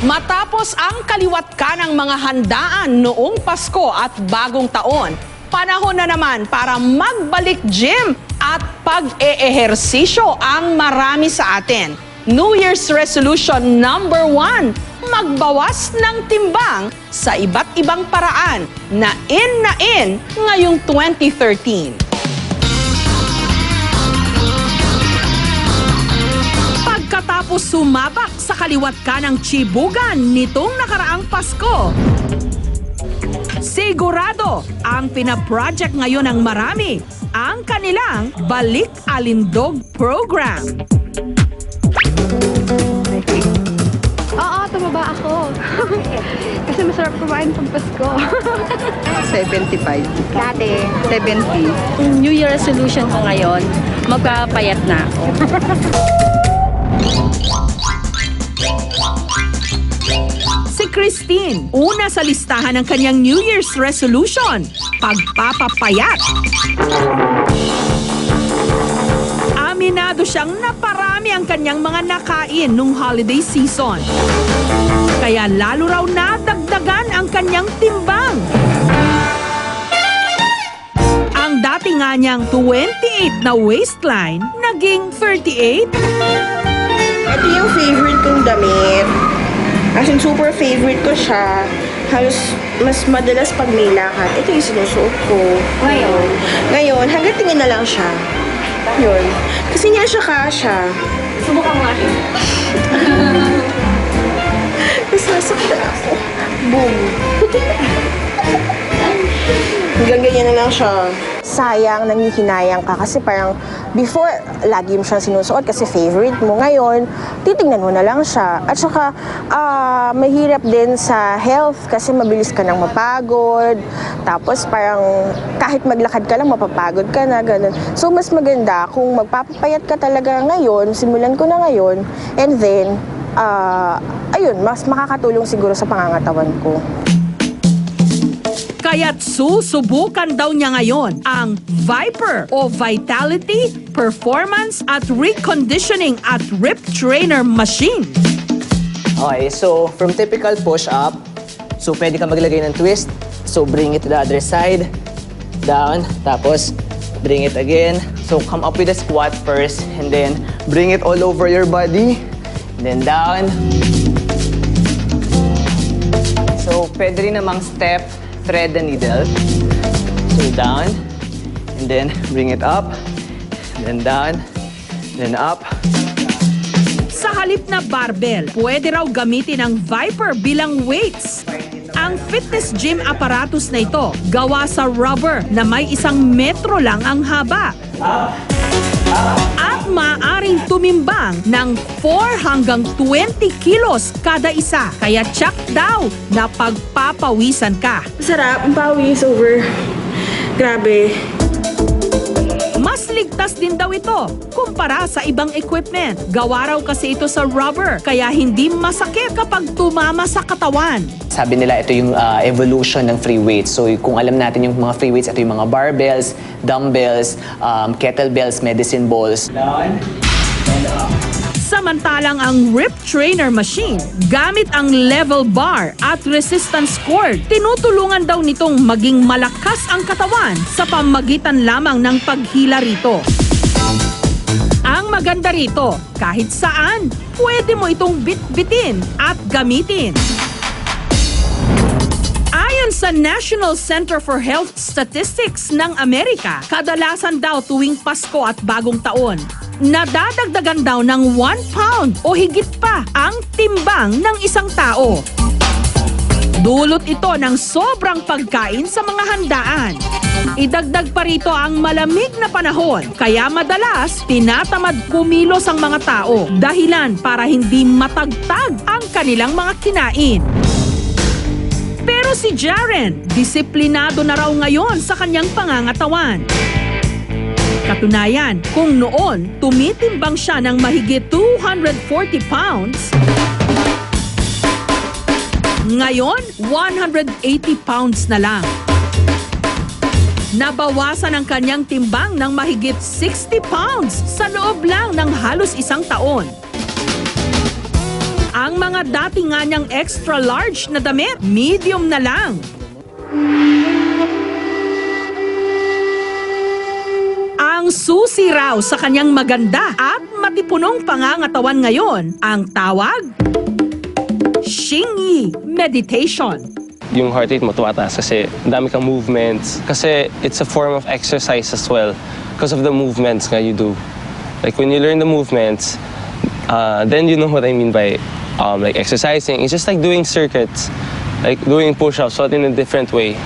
Matapos ang kaliwat ka ng mga handaan noong Pasko at Bagong Taon, panahon na naman para magbalik gym at pag-eehersisyo ang marami sa atin. New Year's Resolution number 1, magbawas ng timbang sa iba't ibang paraan na in ngayong 2013. Pagkatapos sumabak sa kaliwat ka ng Chibugan nitong nakaraang Pasko, sigurado ang pinaproject ngayon ng marami ang kanilang Balik Alindog program. Oo, tumaba ako. Kasi masarap kumain pang Pasko. 75. Dati. 70. New Year resolution ko ngayon, magpapayat na ako. Si Christine, una sa listahan ng kanyang New Year's resolution, pagpapapayat. Aminado siyang naparami ang kanyang mga nakain nung holiday season. Kaya lalo raw nadagdagan ang kanyang timbang. Ang dati nga niyang 28 na waistline, naging 38. Ito yung favorite kong damit. As in, super favorite ko siya. Halos mas madalas pag may lakad. Ito yung sinusuot ko. Ngayon, hanggang tingin na lang siya. Yun. Kasi niya siya kasha. Subukan mo nga siya. Tapos nasaktan ako. Boom. Hanggang ganyan na lang siya. Sayang, nangihinayang ka kasi parang before, lagi mo siyang sinusuot kasi favorite mo. Ngayon, titingnan mo na lang siya. At saka, mahirap din sa health kasi mabilis ka nang mapagod. Tapos parang kahit maglakad ka lang, mapapagod ka na, ganun. So, mas maganda kung magpapapayat ka talaga ngayon, simulan ko na ngayon, and then, ayun, mas makakatulong siguro sa pangangatawan ko. Kaya't susubukan daw niya ngayon ang Viper o Vitality, Performance at Reconditioning at Rip Trainer Machine. Okay, so from typical push-up, so pwede ka maglagay ng twist. So bring it to the other side, down, tapos bring it again. So come up with a squat first, and then bring it all over your body, and then down. So pwede rin namang step, thread the needle. So down, and then bring it up, then down, then up. Sa halip na barbell, pwede raw gamitin ang Viper bilang weights. Ang fitness gym apparatus na ito, gawa sa rubber na may 1 metro lang ang haba. At maaaring tumimbang ng 4 hanggang 20 kilos kada isa. Kaya check daw na pagpapawisan ka. Sarap, ang pawis over. Grabe. Mas ligtas din daw ito kumpara sa ibang equipment. Gawa raw kasi ito sa rubber, kaya hindi masakit kapag tumama sa katawan. Sabi nila ito yung evolution ng free weights. So kung alam natin yung mga free weights, ito yung mga barbells, dumbbells, kettlebells, medicine balls. Down and up. Samantalang ang Rip Trainer Machine, gamit ang level bar at resistance cord, tinutulungan daw nitong maging malakas ang katawan sa pamagitan lamang ng paghila rito. Ang maganda rito, kahit saan, pwede mo itong bit-bitin at gamitin. Ayon sa National Center for Health Statistics ng Amerika, kadalasan daw tuwing Pasko at Bagong Taon, nadadagdagan daw ng 1 pound o higit pa ang timbang ng isang tao. Dulot ito ng sobrang pagkain sa mga handaan. Idagdag pa rito ang malamig na panahon, kaya madalas tinatamad kumilos ang mga tao, dahilan para hindi matagtag ang kanilang mga kinain. Pero si Jaren, disiplinado na raw ngayon sa kanyang pangangatawan. Katunayan, kung noon tumitimbang siya ng mahigit 240 pounds, ngayon 180 pounds na lang. Nabawasan ang kanyang timbang ng mahigit 60 pounds sa loob lang ng halos 1 taon. Ang mga dati nga niyang extra large na damit, medium na lang. Ang susi raw sa kanyang maganda at matipunong pangangatawan ngayon, ang tawag, Xingyi Meditation. Yung heart rate mo tumataas kasi ang dami kang movements. Kasi it's a form of exercise as well because of the movements nga you do. Like when you learn the movements, then you know what I mean by like exercising. It's just like doing circuits, like doing push-ups but in a different way.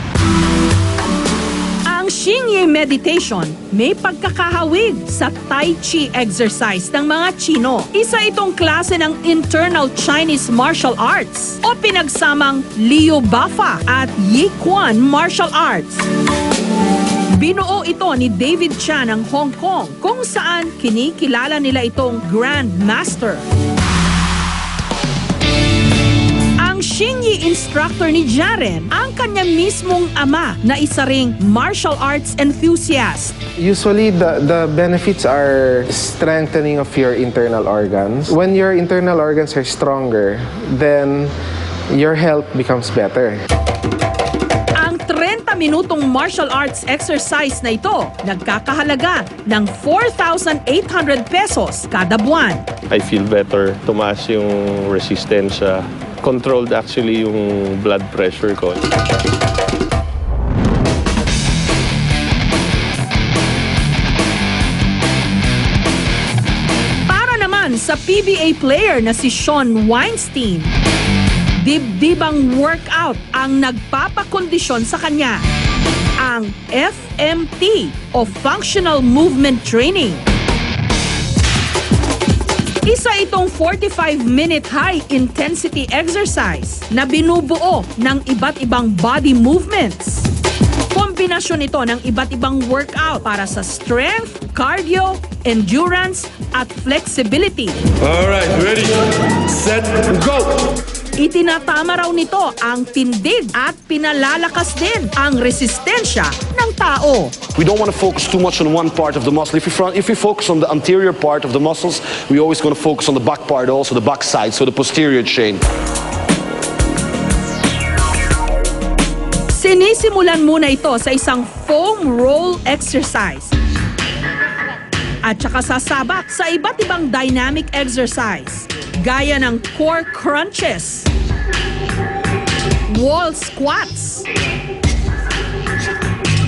Ang Xingyi Meditation may pagkakahawig sa Tai Chi exercise ng mga Chino. Isa itong klase ng internal Chinese martial arts o pinagsamang Liu Bafa at Yi Quan martial arts. Binuo ito ni David Chan ng Hong Kong kung saan kinikilala nila itong Grand Master. Ang Xingyi instructor ni Jaren, ang kanya mismong ama na isa ring martial arts enthusiast. Usually, the benefits are strengthening of your internal organs. When your internal organs are stronger, then your health becomes better. Ang 30 minutong martial arts exercise na ito, nagkakahalaga ng 4,800 pesos kada buwan. I feel better. Tumaas yung resistensya. Controlled actually yung blood pressure ko. Para naman sa PBA player na si Sean Weinstein, dibdibang workout ang nagpapakondisyon sa kanya. Ang FMT o Functional Movement Training. Isa itong 45-minute high-intensity exercise na binubuo ng iba't ibang body movements. Kombinasyon ito ng iba't ibang workout para sa strength, cardio, endurance, at flexibility. Alright, ready, set, go! Itinatama raw nito ang tindig at pinalalakas din ang resistensya ng tao. We don't want to focus too much on one part of the muscle. If we focus on the anterior part of the muscles, we always going to focus on the back part also, the back side, so the posterior chain. Sinisimulan muna ito sa isang foam roll exercise. At saka sasabak sa iba't ibang dynamic exercise, gaya ng core crunches, wall squats,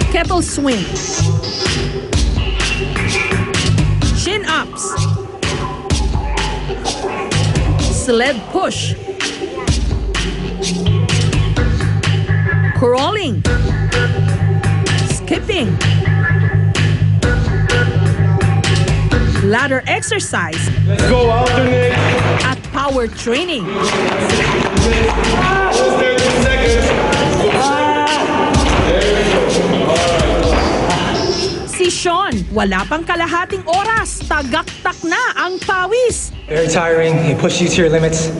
kettle swing, chin-ups, sled push, crawling, skipping, ladder exercise, Let's go, alternate. at power training. 30 seconds. Si Sean, wala pang kalahating oras, tagaktak na ang pawis. Very tiring. It pushes you to your limits.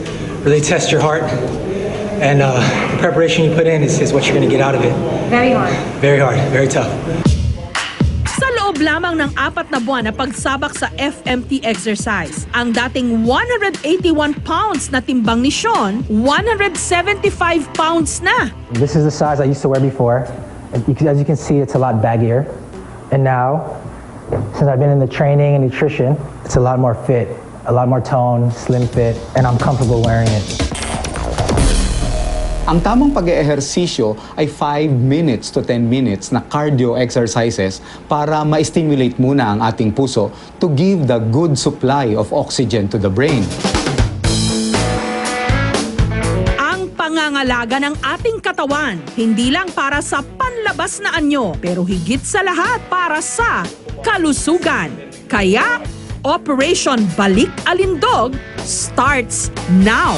Really test your heart. And the preparation you put in is what you're going to get out of it. Very hard. Very hard. Very tough. Sa loob lamang ng 4 na buwan na pagsabak sa FMT exercise, ang dating 181 pounds na timbang ni Sean, 175 pounds na. This is the size I used to wear before. As you can see, it's a lot baggier. And now, since I've been in the training and nutrition, it's a lot more fit, a lot more tone, slim fit, and I'm comfortable wearing it. Ang tamang pag-eehersisyo ay 5 minutes to 10 minutes na cardio exercises para ma-stimulate muna ang ating puso to give the good supply of oxygen to the brain. Ang pangangalaga ng ating katawan, hindi lang para sa panlabas na anyo, pero higit sa lahat para sa kalusugan. Kaya, Operation Balik Alindog starts now.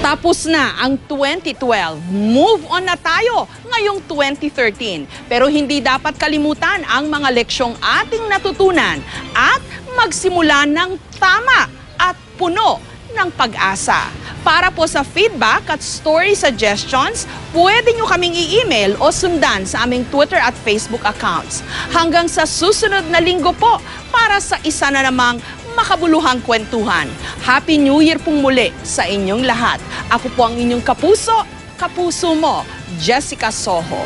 Tapos na ang 2012. Move on na tayo ngayong 2013. Pero hindi dapat kalimutan ang mga leksyong ating natutunan at magsimula ng tama at puno ng pag-asa. Para po sa feedback at story suggestions, pwede nyo kaming i-email o sundan sa aming Twitter at Facebook accounts. Hanggang sa susunod na linggo po para sa isa na namang makabuluhang kwentuhan. Happy New Year pong muli sa inyong lahat. Ako po ang inyong kapuso mo, Jessica Soho.